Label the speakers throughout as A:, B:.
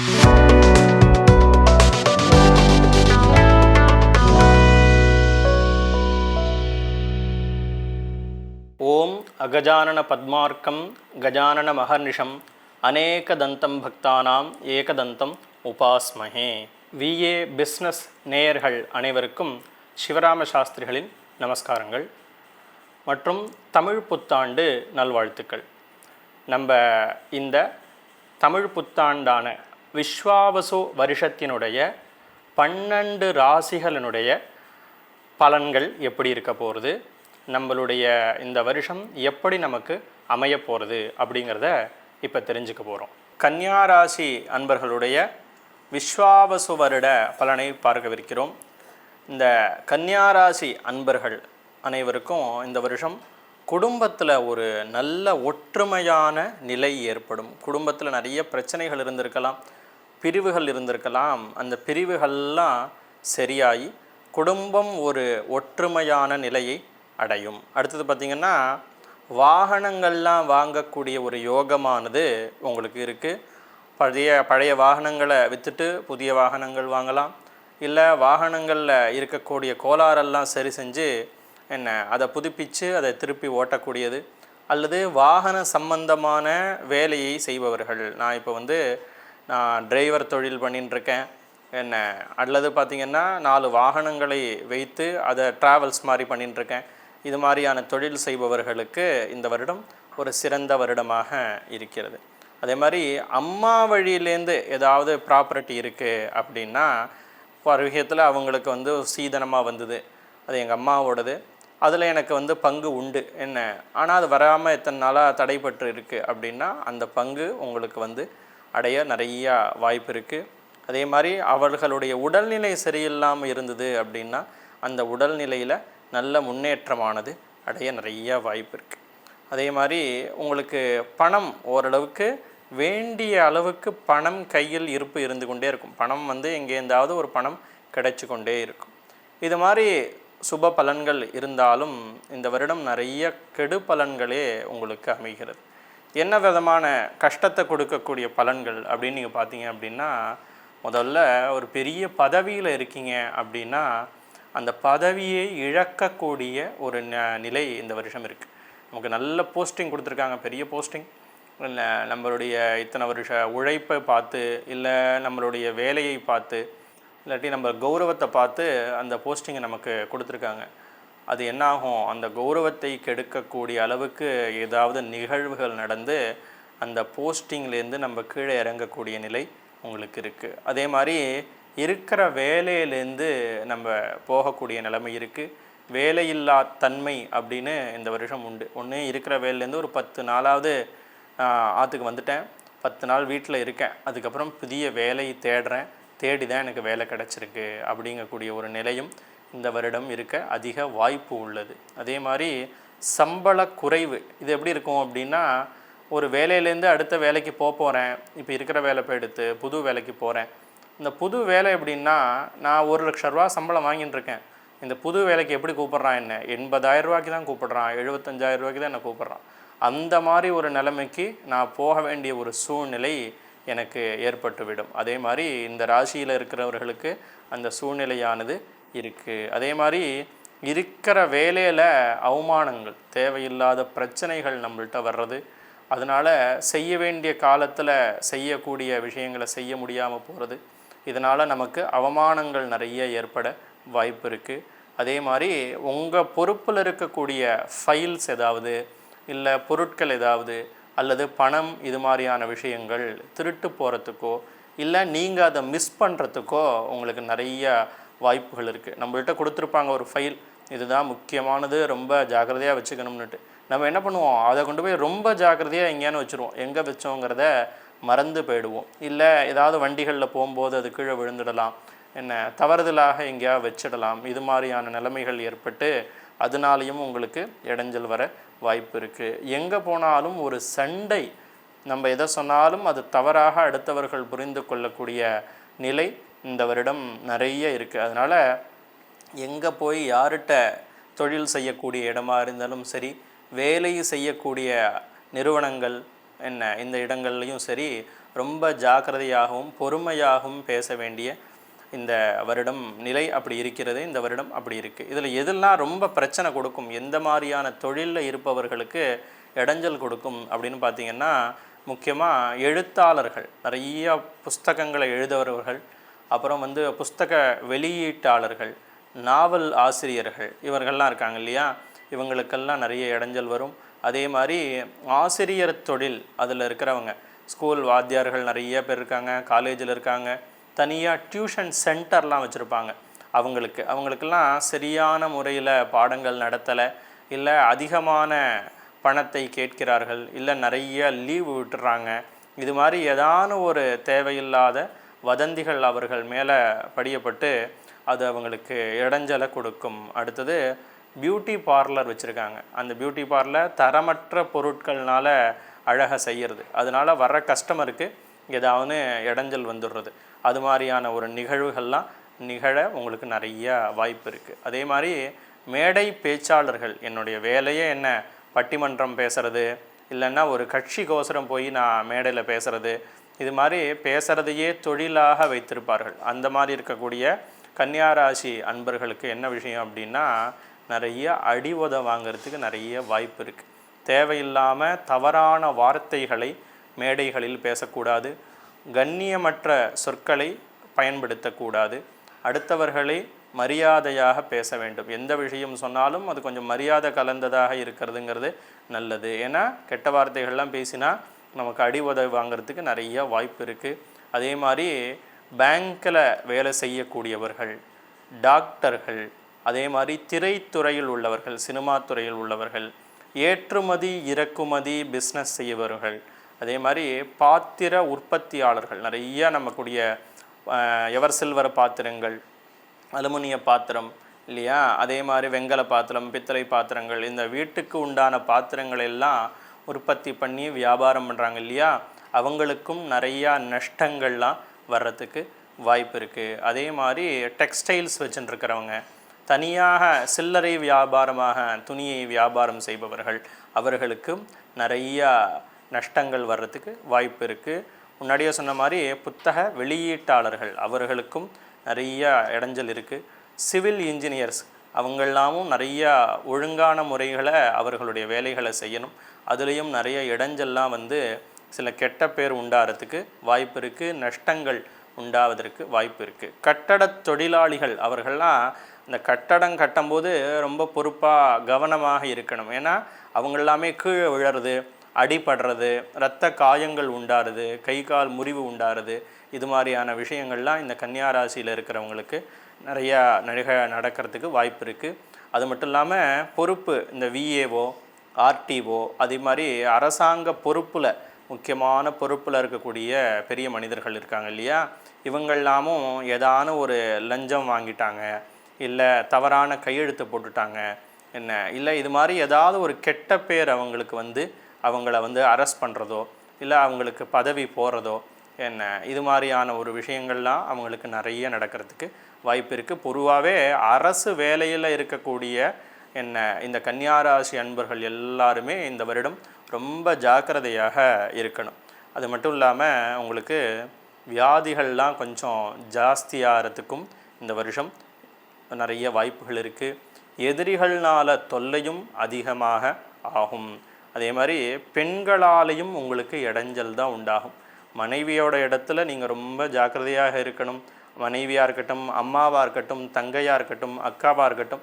A: ஓம் அகஜானன பத்மார்க்கம் கஜானன மகர்நிஷம் அநேகதந்தம் பக்தானாம் ஏகதந்தம் உபாஸ்மஹே. VA business நேயர்கள் அனைவருக்கும் சிவராம சாஸ்திரிகளின் நமஸ்காரங்கள் மற்றும் தமிழ் புத்தாண்டு நல்வாழ்த்துக்கள். நம்ம இந்த தமிழ் புத்தாண்டான விஸ்வாவசு வருஷத்தினுடைய 12 ராசிகளினுடைய பலன்கள் எப்படி இருக்க போகிறது, நம்மளுடைய இந்த வருஷம் எப்படி நமக்கு அமைய போகிறது அப்படிங்கிறத இப்போ தெரிஞ்சுக்க போகிறோம். கன்னியாராசி அன்பர்களுடைய விஸ்வாவசு வருட பலனை பார்க்கவிருக்கிறோம். இந்த கன்னியாராசி அன்பர்கள் அனைவருக்கும் இந்த வருஷம் குடும்பத்தில் ஒரு நல்ல ஒற்றுமையான நிலை ஏற்படும். குடும்பத்தில் நிறைய பிரச்சனைகள் இருந்திருக்கலாம், பிரிவுகள் இருந்திருக்கலாம். அந்த பிரிவுகள்லாம் சரியாகி குடும்பம் ஒரு ஒற்றுமையான நிலையை அடையும். அடுத்தது பார்த்திங்கன்னா, வாகனங்கள்லாம் வாங்கக்கூடிய ஒரு யோகமானது உங்களுக்கு இருக்குது. பழைய வாகனங்களை விற்றுட்டு புதிய வாகனங்கள் வாங்கலாம். இல்லை வாகனங்களில் இருக்கக்கூடிய கோளாறெல்லாம் சரி செஞ்சு அதை புதுப்பித்து அதை திருப்பி ஓட்டக்கூடியது, அல்லது வாகன சம்பந்தமான வேலையை செய்பவர்கள். நான் இப்போ நான் டிரைவர் தொழில் பண்ணிட்டுருக்கேன் அல்லது பார்த்திங்கன்னா 4 வாகனங்களை வைத்து அதை ட்ராவல்ஸ் மாதிரி பண்ணிட்டுருக்கேன். இது மாதிரியான தொழில் செய்பவர்களுக்கு இந்த வருடம் ஒரு சிறந்த வருடமாக இருக்கிறது. அதே மாதிரி அம்மா வழியிலேருந்து ஏதாவது ப்ராப்பர்ட்டி இருக்குது அப்படின்னா, பருவத்தில் அவங்களுக்கு சீதனமாக வந்தது, அது எங்கள் அம்மாவோடது, அதில் எனக்கு பங்கு உண்டு ஆனால் அது வராமல் எத்தனை நாளாக தடைப்பட்டு இருக்குது அப்படின்னா அந்த பங்கு உங்களுக்கு அடைய நிறையா வாய்ப்பு இருக்குது. அதே மாதிரி அவர்களுடைய உடல்நிலை சரியில்லாமல் இருந்தது அப்படின்னா அந்த உடல்நிலையில் நல்ல முன்னேற்றமானது அடைய நிறைய வாய்ப்பு இருக்குது. அதே மாதிரி உங்களுக்கு பணம் ஓரளவுக்கு வேண்டிய அளவுக்கு பணம் கையில் இருப்பு இருந்து கொண்டே இருக்கும். பணம் எங்கேருந்தாவது ஒரு பணம் கிடைச்சி கொண்டே இருக்கும். இது மாதிரி சுப பலன்கள் இருந்தாலும் இந்த வருடம் நிறைய கெடு பலன்களே உங்களுக்கு அமைகிறது. என்ன விதமான கஷ்டத்தை கொடுக்கக்கூடிய பலன்கள் அப்படின்னு நீங்கள் பார்த்தீங்க அப்படின்னா, முதல்ல ஒரு பெரிய பதவியில் இருக்கீங்க அப்படின்னா அந்த பதவியை இழக்கக்கூடிய ஒரு நிலை இந்த வருஷம் இருக்குது. நமக்கு நல்ல போஸ்டிங் கொடுத்துருக்காங்க, பெரிய போஸ்டிங். இல்லை நம்மளுடைய இத்தனை வருஷ உழைப்பை பார்த்து, இல்லை நம்மளுடைய வேலையை பார்த்து, இல்லாட்டி நம்ம கௌரவத்தை பார்த்து அந்த போஸ்டிங்கை நமக்கு கொடுத்துருக்காங்க. அது என்னாகும், அந்த கௌரவத்தை கெடுக்கக்கூடிய அளவுக்கு ஏதாவது நிகழ்வுகள் நடந்து அந்த போஸ்டிங்லேருந்து நம்ம கீழே இறங்கக்கூடிய நிலை உங்களுக்கு இருக்குது. அதே மாதிரி இருக்கிற வேலையிலேருந்து நம்ம போகக்கூடிய நிலைமை இருக்குது. வேலையில்லா தன்மை அப்படின்னு இந்த வருஷம் உண்டு. ஒன்று இருக்கிற வேலையிலேருந்து ஒரு 10 நாளாவது ஆற்றுக்கு வந்துட்டேன், 10 நாள் வீட்டில் இருக்கேன், அதுக்கப்புறம் புதிய வேலை தேடி தான் எனக்கு வேலை கிடச்சிருக்கு அப்படிங்கக்கூடிய ஒரு நிலையும் இந்த வருடம் இருக்க அதிக வாய்ப்பு உள்ளது. அதே மாதிரி சம்பள குறைவு இது எப்படி இருக்கும் அப்படின்னா, ஒரு வேலையிலேருந்து அடுத்த வேலைக்கு போகிறேன், இப்போ இருக்கிற வேலை போய் புது வேலைக்கு போகிறேன். இந்த புது வேலை எப்படின்னா, நான் 1 லட்ச ரூபா சம்பளம் வாங்கிட்டு இருக்கேன், இந்த புது வேலைக்கு எப்படி கூப்பிட்றான், என்ன 80,000 ரூபாய்க்கு தான் கூப்பிட்றான், 75,000 ரூபாய்க்கு தான் என்னை கூப்பிட்றான். அந்த மாதிரி ஒரு நிலைமைக்கு நான் போக வேண்டிய ஒரு சூழ்நிலை எனக்கு ஏற்பட்டுவிடும். அதே மாதிரி இந்த ராசியில் இருக்கிறவர்களுக்கு அந்த சூழ்நிலையானது இருக்குது. அதே மாதிரி இருக்கிற வேலையில் அவமானங்கள், தேவையில்லாத பிரச்சனைகள் நம்மள்கிட்ட வர்றது, அதனால் செய்ய வேண்டிய காலத்தில் செய்யக்கூடிய விஷயங்களை செய்ய முடியாமல் போகிறது, இதனால் நமக்கு அவமானங்கள் நிறைய ஏற்பட வாய்ப்பு இருக்குது. அதே மாதிரி உங்கள் பொறுப்பில் இருக்கக்கூடிய ஃபைல்ஸ் ஏதாவது, இல்லை பொருட்கள் ஏதாவது, அல்லது பணம், இது மாதிரியான விஷயங்கள் திருட்டு போகிறதுக்கோ, இல்லை நீங்கள் அதை மிஸ் பண்ணுறதுக்கோ உங்களுக்கு நிறைய வாய்ப்புகள் இருக்குது. நம்மள்கிட்ட கொடுத்துருப்பாங்க ஒரு ஃபைல், இதுதான் முக்கியமானது, ரொம்ப ஜாக்கிரதையாக வச்சுக்கணும்னுட்டு. நம்ம என்ன பண்ணுவோம், அதை கொண்டு போய் ரொம்ப ஜாக்கிரதையாக எங்கேயானு வச்சுருவோம், எங்கே வச்சோங்கிறத மறந்து போயிடுவோம். இல்லை ஏதாவது வண்டிகளில் போகும்போது அது கீழே விழுந்துடலாம், தவறுதலாக எங்கேயாவது வச்சிடலாம். இது மாதிரியான நிலைமைகள் ஏற்பட்டு அதனாலேயும் உங்களுக்கு இடைஞ்சல் வர வாய்ப்பு இருக்குது. எங்கே போனாலும் ஒரு சண்டை, நம்ம எதை சொன்னாலும் அது தவறாக அடுத்தவர்கள் புரிந்து கொள்ளக்கூடிய நிலை இந்த வருடம் நிறைய இருக்குது. அதனால் எங்கே போய் யார்கிட்ட தொழில் செய்யக்கூடிய இடமா இருந்தாலும் சரி, வேலை செய்யக்கூடிய நிறுவனங்கள் இந்த இடங்கள்லையும் சரி, ரொம்ப ஜாக்கிரதையாகவும் பொறுமையாகவும் பேச வேண்டிய இந்த வருடம் நிலை அப்படி இருக்கிறது. இந்த வருடம் அப்படி இருக்குது. இதில் எதெல்லாம் ரொம்ப பிரச்சனை கொடுக்கும், எந்த மாதிரியான தொழிலில் இருப்பவர்களுக்கு இடைஞ்சல் கொடுக்கும் அப்படின்னு பார்த்திங்கன்னா, முக்கியமாக எழுத்தாளர்கள், நிறைய புஸ்தகங்களை எழுதுபவர்கள், அப்புறம் புஸ்தக வெளியீட்டாளர்கள், நாவல் ஆசிரியர்கள், இவர்கள்லாம் இருக்காங்க இல்லையா, இவங்களுக்கெல்லாம் நிறைய இடைஞ்சல் வரும். அதே மாதிரி ஆசிரியர் தொழில் அதில் இருக்கிறவங்க, ஸ்கூல் வாத்தியார்கள் நிறைய பேர் இருக்காங்க, காலேஜில் இருக்காங்க, தனியாக டியூஷன் சென்டர்லாம் வச்சுருப்பாங்க. அவங்களுக்கெல்லாம் சரியான முறையில் பாடங்கள் நடத்தலை, இல்லை அதிகமான பணத்தை கேட்கிறார்கள், இல்லை நிறைய லீவு விட்டுறாங்க. இது மாதிரி ஏதான ஒரு தேவையில்லாத வதந்திகள் அவர்கள் மேலே படியப்பட்டு அது அவங்களுக்கு இடைஞ்சலை கொடுக்கும். அடுத்தது பியூட்டி பார்லர் வச்சுருக்காங்க. அந்த பியூட்டி பார்லர் தரமற்ற பொருட்கள்னால் அழகாக செய்கிறது. அதனால் வர்ற கஸ்டமருக்கு ஏதாவது இடைஞ்சல் வந்துடுறது. அது மாதிரியான ஒரு நிகழ்வுகள்லாம் நிகழ உங்களுக்கு நிறைய வாய்ப்பு இருக்குது. அதே மாதிரி மேடை பேச்சாளர்கள், என்னுடைய வேலையே என்ன பட்டிமன்றம் பேசுகிறது, இல்லைன்னா ஒரு கட்சிக்கோசரம் போய் நான் மேடையில் பேசுகிறது, இது மாதிரி பேசுகிறதையே தொழிலாக வைத்திருப்பார்கள். அந்த மாதிரி இருக்கக்கூடிய கன்னியாராசி அன்பர்களுக்கு என்ன விஷயம் அப்படின்னா, நிறைய அடி உத வாங்கிறதுக்கு நிறைய வாய்ப்பு இருக்குது. தேவையில்லாமல் தவறான வார்த்தைகளை மேடைகளில் பேசக்கூடாது, கண்ணியமற்ற சொற்களை பயன்படுத்தக்கூடாது, அடுத்தவர்களை மரியாதையாக பேச வேண்டும். எந்த விஷயம் சொன்னாலும் அது கொஞ்சம் மரியாதை கலந்ததாக இருக்கிறதுங்கிறது நல்லது. ஏன்னா கெட்ட வார்த்தைகள்லாம் பேசினா நமக்கு அடி உதவி வாங்கிறதுக்கு நிறைய வாய்ப்பு இருக்குது. அதே மாதிரி பேங்க்கில் வேலை செய்யக்கூடியவர்கள், டாக்டர்கள், அதே மாதிரி திரைத்துறையில் உள்ளவர்கள், சினிமா துறையில் உள்ளவர்கள், ஏற்றுமதி இறக்குமதி பிஸ்னஸ் செய்பவர்கள், அதே மாதிரி பாத்திர உற்பத்தியாளர்கள், நிறைய நம்மக்கூடிய எவர் சில்வர் பாத்திரங்கள், அலுமினிய பாத்திரம் இல்லையா, அதே மாதிரி வெங்கல பாத்திரம், பித்தளை பாத்திரங்கள், இந்த வீட்டுக்கு உண்டான பாத்திரங்கள் எல்லாம் உற்பத்தி பண்ணி வியாபாரம் பண்ணுறாங்க இல்லையா, அவங்களுக்கும் நிறையா நஷ்டங்கள்லாம் வர்றதுக்கு வாய்ப்பு இருக்குது. அதே மாதிரி டெக்ஸ்டைல்ஸ் வச்சுட்டுருக்கிறவங்க, தனியாக சில்லறை வியாபாரமாக துணியை வியாபாரம் செய்பவர்கள், அவர்களுக்கும் நிறையா நஷ்டங்கள் வர்றதுக்கு வாய்ப்பு இருக்குது. முன்னாடியே சொன்ன மாதிரி புத்தக வெளியீட்டாளர்கள், அவர்களுக்கும் நிறைய இடைஞ்சல் இருக்குது. சிவில் இன்ஜினியர்ஸ், அவங்களாமும் நிறையா ஒழுங்கான முறைகளை அவர்களுடைய வேலைகளை செய்யணும். அதுலேயும் நிறைய இடைஞ்சல்லாம் சில கெட்ட பேர் உண்டாகிறதுக்கு வாய்ப்பு இருக்குது, நஷ்டங்கள் உண்டாவதற்கு வாய்ப்பு இருக்குது. கட்டடத் தொழிலாளிகள், அவர்கள்லாம் இந்த கட்டடம் கட்டும்போது ரொம்ப பொறுப்பாக கவனமாக இருக்கணும். ஏன்னா அவங்க எல்லாமே கீழே விழறது, அடிபடுறது, இரத்த காயங்கள் உண்டாருது, கை கால் முறிவு உண்டாருது, இது மாதிரியான விஷயங்கள்லாம் இந்த கன்னியாராசியில் இருக்கிறவங்களுக்கு நிறையா நடக்கிறதுக்கு வாய்ப்பு இருக்குது. அது மட்டும் இல்லாமல் பொறுப்பு, இந்த விஏஓ, ஆர்டிஓ, அதே மாதிரி அரசாங்க பொறுப்பில், முக்கியமான பொறுப்பில் இருக்கக்கூடிய பெரிய மனிதர்கள் இருக்காங்க இல்லையா, இவங்களாமும் ஏதான ஒரு லஞ்சம் வாங்கிட்டாங்க, இல்லை தவறான கையெழுத்து போட்டுட்டாங்க என்ன, இல்லை இது மாதிரி ஏதாவது ஒரு கெட்ட பேர் அவங்களுக்கு அவங்கள அரெஸ்ட் பண்ணுறதோ, இல்லை அவங்களுக்கு பதவி போகிறதோ என்ன, இது மாதிரியான ஒரு விஷயங்கள்லாம் அவங்களுக்கு நிறைய நடக்கிறதுக்கு வாய்ப்பு இருக்குது. பொதுவாகவே அரசு வேலையில் இருக்கக்கூடிய இந்த கன்னியாராசி அன்பர்கள் எல்லாருமே இந்த வருடம் ரொம்ப ஜாக்கிரதையாக இருக்கணும். அது மட்டும் இல்லாமல் உங்களுக்கு வியாதிகள்லாம் கொஞ்சம் ஜாஸ்தியாகிறதுக்கும் இந்த வருஷம் நிறைய வாய்ப்புகள் இருக்குது. எதிரிகள்னால தொல்லையும் அதிகமாக ஆகும். அதே மாதிரி பெண்களாலேயும் உங்களுக்கு இடைஞ்சல் தான் உண்டாகும். மனைவியோட இடத்துல நீங்கள் ரொம்ப ஜாக்கிரதையாக இருக்கணும். மனைவியாக இருக்கட்டும், அம்மாவாக இருக்கட்டும், தங்கையாக இருக்கட்டும், அக்காவாக இருக்கட்டும்,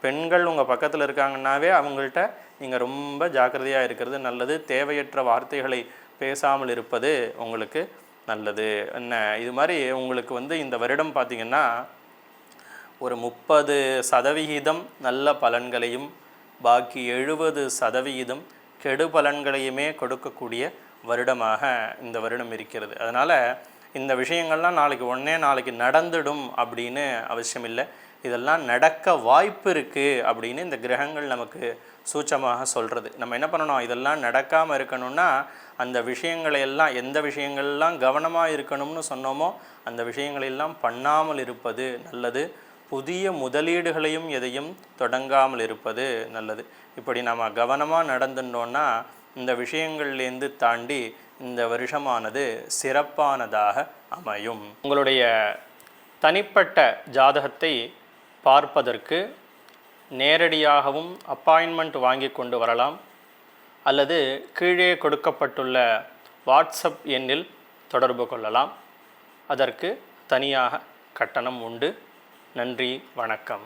A: பெண்கள் உங்கள் பக்கத்தில் இருக்காங்கன்னாவே அவங்கள்ட்ட நீங்கள் ரொம்ப ஜாக்கிரதையாக இருக்கிறது நல்லது. தேவையற்ற வார்த்தைகளை பேசாமல் இருப்பது உங்களுக்கு நல்லது. என்ன இது மாதிரி உங்களுக்கு இந்த வருடம் பார்த்திங்கன்னா ஒரு 30% நல்ல பலன்களையும் பாக்கி 70% கெடு பலன்களையுமே கொடுக்கக்கூடிய வருடமாக இந்த வருடம் இருக்கிறது. அதனால் இந்த விஷயங்கள்லாம் நாளைக்கு நடந்துடும் அப்படின்னு அவசியம் இல்லை. இதெல்லாம் நடக்க வாய்ப்பு இருக்குது அப்படின்னு இந்த கிரகங்கள் நமக்கு சூட்சமாக சொல்கிறது. நம்ம என்ன பண்ணணும், இதெல்லாம் நடக்காமல் இருக்கணும்னா அந்த விஷயங்களையெல்லாம், எந்த விஷயங்கள்லாம் கவனமாக இருக்கணும்னு சொன்னோமோ அந்த விஷயங்களெல்லாம் பண்ணாமல் இருப்பது நல்லது. புதிய முதலீடுகளையும் எதையும் தொடங்காமல் இருப்பது நல்லது. இப்படி நம்ம கவனமாக நடந்துட்டோன்னா இந்த விஷயங்கள்லேருந்து தாண்டி இந்த வருஷமானது சிறப்பானதாக அமையும். உங்களுடைய தனிப்பட்ட ஜாதகத்தை பார்ப்பதற்கு நேரடியாகவும் அப்பாயின்மெண்ட் வாங்கி கொண்டு வரலாம், அல்லது கீழே கொடுக்கப்பட்டுள்ள வாட்ஸ்அப் எண்ணில் தொடர்பு கொள்ளலாம். அதற்கு தனியாக கட்டணம் உண்டு. நன்றி, வணக்கம்.